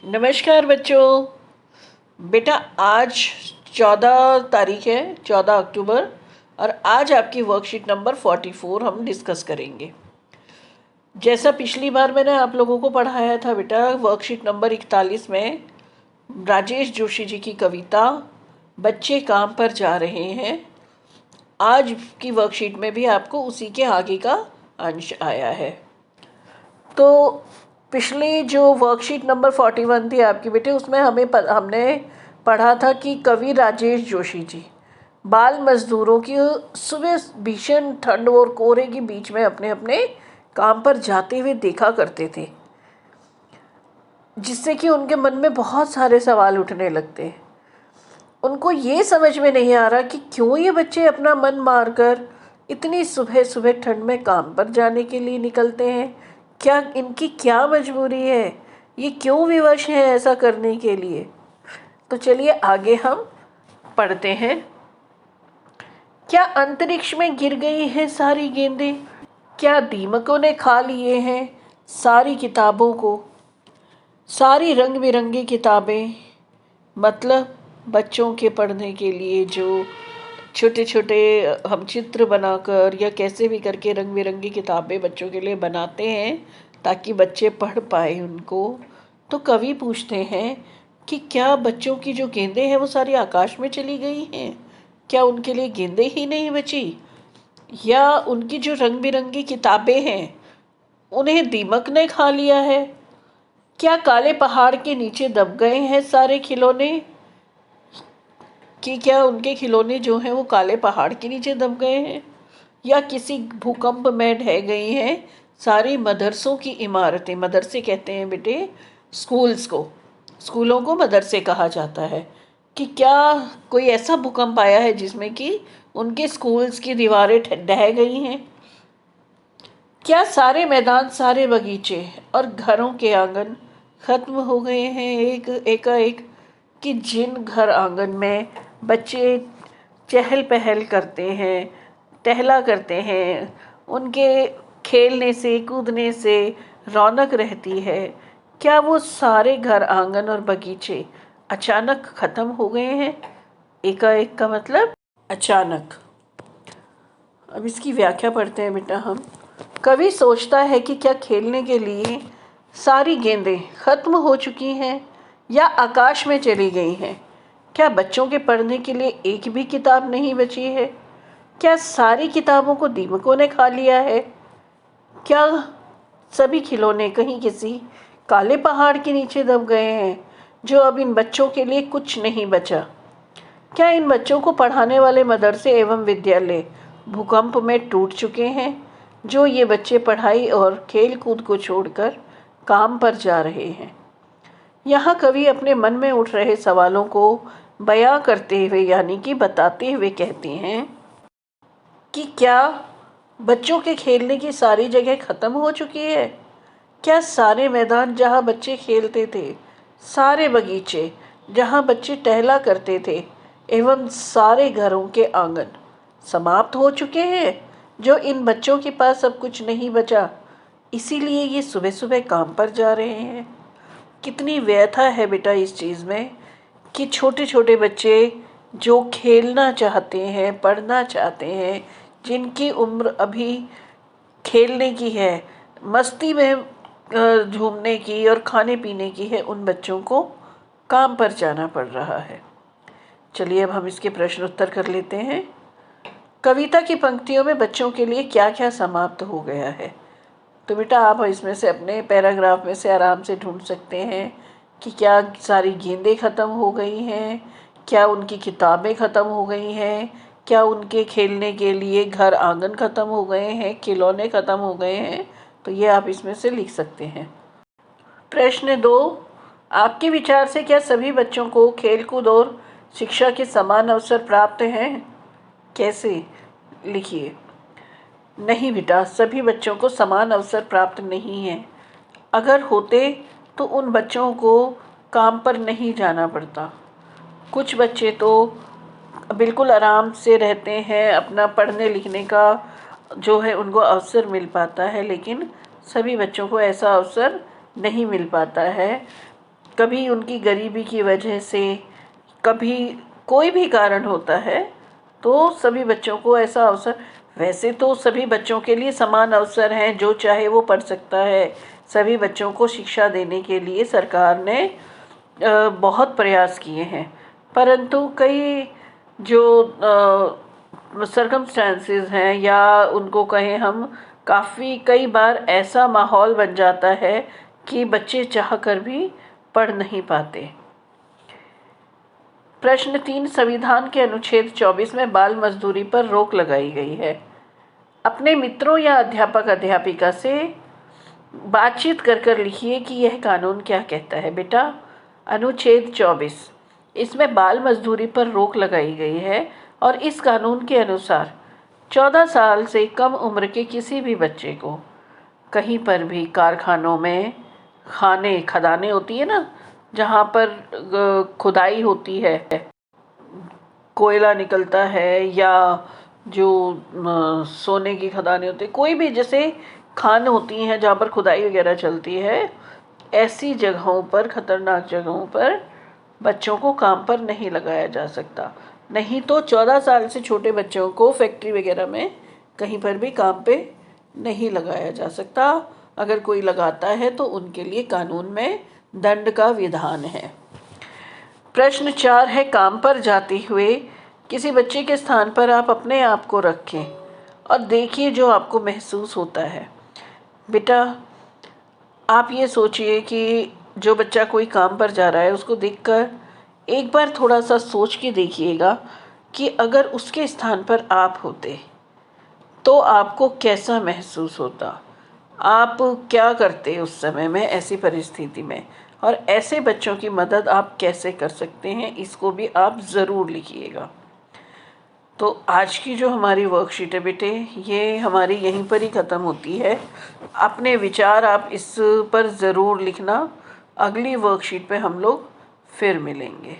नमस्कार बच्चों। बेटा आज 14 तारीख है, 14 अक्टूबर, और आज आपकी वर्कशीट नंबर 44 हम डिस्कस करेंगे। जैसा पिछली बार मैंने आप लोगों को पढ़ाया था बेटा, वर्कशीट नंबर 41 में राजेश जोशी जी की कविता बच्चे काम पर जा रहे हैं, आज की वर्कशीट में भी आपको उसी के आगे का अंश आया है। तो पिछली जो वर्कशीट नंबर 41 थी आपकी बेटे, उसमें हमने पढ़ा था कि कवि राजेश जोशी जी बाल मजदूरों की सुबह भीषण ठंड और कोहरे के बीच में अपने अपने काम पर जाते हुए देखा करते थे, जिससे कि उनके मन में बहुत सारे सवाल उठने लगते। उनको ये समझ में नहीं आ रहा कि क्यों ये बच्चे अपना मन मारकर इतनी सुबह सुबह ठंड में काम पर जाने के लिए निकलते हैं। क्या इनकी क्या मजबूरी है, ये क्यों विवश हैं ऐसा करने के लिए। तो चलिए आगे हम पढ़ते हैं। क्या अंतरिक्ष में गिर गई हैं सारी गेंदें, क्या दीमकों ने खा लिए हैं सारी किताबों को, सारी रंग बिरंगी किताबें। मतलब बच्चों के पढ़ने के लिए जो छोटे छोटे हम चित्र बनाकर या कैसे भी करके रंग बिरंगी किताबें बच्चों के लिए बनाते हैं ताकि बच्चे पढ़ पाए उनको। तो कवि पूछते हैं कि क्या बच्चों की जो गेंदें हैं वो सारी आकाश में चली गई हैं, क्या उनके लिए गेंदें ही नहीं बची, या उनकी जो रंग बिरंगी किताबें हैं उन्हें दीमक ने खा लिया है, क्या काले पहाड़ के नीचे दब गए हैं सारे खिलौने, कि क्या उनके खिलौने जो हैं वो काले पहाड़ के नीचे दब गए हैं, या किसी भूकंप में ढह गई हैं सारी मदरसों की इमारतें। मदरसे कहते हैं बेटे स्कूल्स को, स्कूलों को मदरसे कहा जाता है। कि क्या कोई ऐसा भूकंप आया है जिसमें कि उनके स्कूल्स की दीवारें ढह गई हैं। क्या सारे मैदान, सारे बगीचे और घरों के आंगन खत्म हो गए हैं एकाएक, कि जिन घर आंगन में बच्चे चहल पहल करते हैं, टहला करते हैं, उनके खेलने से कूदने से रौनक रहती है, क्या वो सारे घर आंगन और बगीचे अचानक ख़त्म हो गए हैं। एकाएक का मतलब अचानक। अब इसकी व्याख्या पढ़ते हैं बेटा हम। कवि सोचता है कि क्या खेलने के लिए सारी गेंदें खत्म हो चुकी हैं या आकाश में चली गई हैं। क्या बच्चों के पढ़ने के लिए एक भी किताब नहीं बची है, क्या सारी किताबों को दीमकों ने खा लिया है, क्या सभी खिलौने कहीं किसी काले पहाड़ के नीचे दब गए हैं जो अब इन बच्चों के लिए कुछ नहीं बचा। क्या इन बच्चों को पढ़ाने वाले मदरसे एवं विद्यालय भूकंप में टूट चुके हैं, जो ये बच्चे पढ़ाई और खेल कूद को छोड़कर काम पर जा रहे हैं। यहाँ कवि अपने मन में उठ रहे सवालों को बयां करते हुए यानी कि बताते हुए कहते हैं कि क्या बच्चों के खेलने की सारी जगह ख़त्म हो चुकी है, क्या सारे मैदान जहाँ बच्चे खेलते थे, सारे बगीचे जहाँ बच्चे टहला करते थे एवं सारे घरों के आंगन समाप्त हो चुके हैं, जो इन बच्चों के पास अब कुछ नहीं बचा, इसीलिए ये सुबह सुबह काम पर जा रहे हैं। कितनी व्यथा है बेटा इस चीज़ में कि छोटे छोटे बच्चे जो खेलना चाहते हैं, पढ़ना चाहते हैं, जिनकी उम्र अभी खेलने की है, मस्ती में झूमने की और खाने पीने की है, उन बच्चों को काम पर जाना पड़ रहा है। चलिए अब हम इसके प्रश्न उत्तर कर लेते हैं। कविता की पंक्तियों में बच्चों के लिए क्या क्या समाप्त हो गया है। तो बेटा आप इसमें से अपने पैराग्राफ में से आराम से ढूंढ सकते हैं कि क्या सारी गेंदें ख़त्म हो गई हैं, क्या उनकी किताबें ख़त्म हो गई हैं, क्या उनके खेलने के लिए घर आंगन ख़त्म हो गए हैं, खिलौने ख़त्म हो गए हैं। तो ये आप इसमें से लिख सकते हैं। प्रश्न 2, आपके विचार से क्या सभी बच्चों को खेलकूद और शिक्षा के समान अवसर प्राप्त हैं। कैसे, लिखिए। नहीं बेटा, सभी बच्चों को समान अवसर प्राप्त नहीं है। अगर होते तो उन बच्चों को काम पर नहीं जाना पड़ता। कुछ बच्चे तो बिल्कुल आराम से रहते हैं, अपना पढ़ने लिखने का जो है उनको अवसर मिल पाता है, लेकिन सभी बच्चों को ऐसा अवसर नहीं मिल पाता है। कभी उनकी गरीबी की वजह से, कभी कोई भी कारण होता है, तो सभी बच्चों को ऐसा अवसर, वैसे तो सभी बच्चों के लिए समान अवसर हैं, जो चाहे वो पढ़ सकता है। सभी बच्चों को शिक्षा देने के लिए सरकार ने बहुत प्रयास किए हैं, परंतु कई जो सर्कमस्टेंसेस हैं, या उनको कहें हम, काफ़ी कई बार ऐसा माहौल बन जाता है कि बच्चे चाह कर भी पढ़ नहीं पाते। प्रश्न 3, संविधान के अनुच्छेद 24 में बाल मजदूरी पर रोक लगाई गई है। अपने मित्रों या अध्यापक अध्यापिका से बातचीत कर कर लिखिए कि यह कानून क्या कहता है। बेटा, अनुच्छेद 24, इसमें बाल मजदूरी पर रोक लगाई गई है, और इस कानून के अनुसार 14 साल से कम उम्र के किसी भी बच्चे को कहीं पर भी, कारखानों में, खदानें होती है ना, जहाँ पर खुदाई होती है, कोयला निकलता है, या जो सोने की खदानें होती है, कोई भी जैसे खान होती हैं जहाँ पर खुदाई वगैरह चलती है, ऐसी जगहों पर, खतरनाक जगहों पर बच्चों को काम पर नहीं लगाया जा सकता। नहीं तो 14 साल से छोटे बच्चों को फैक्ट्री वगैरह में कहीं पर भी काम पे नहीं लगाया जा सकता। अगर कोई लगाता है तो उनके लिए कानून में दंड का विधान है। प्रश्न 4 है, काम पर जाते हुए किसी बच्चे के स्थान पर आप अपने आप को रखें और देखिए जो आपको महसूस होता है। बेटा, आप ये सोचिए कि जो बच्चा कोई काम पर जा रहा है, उसको देखकर एक बार थोड़ा सा सोच के देखिएगा कि अगर उसके स्थान पर आप होते तो आपको कैसा महसूस होता, आप क्या करते उस समय में, ऐसी परिस्थिति में, और ऐसे बच्चों की मदद आप कैसे कर सकते हैं, इसको भी आप ज़रूर लिखिएगा। तो आज की जो हमारी वर्कशीट है बेटे, ये हमारी यहीं पर ही ख़त्म होती है। अपने विचार आप इस पर ज़रूर लिखना। अगली वर्कशीट पे हम लोग फिर मिलेंगे।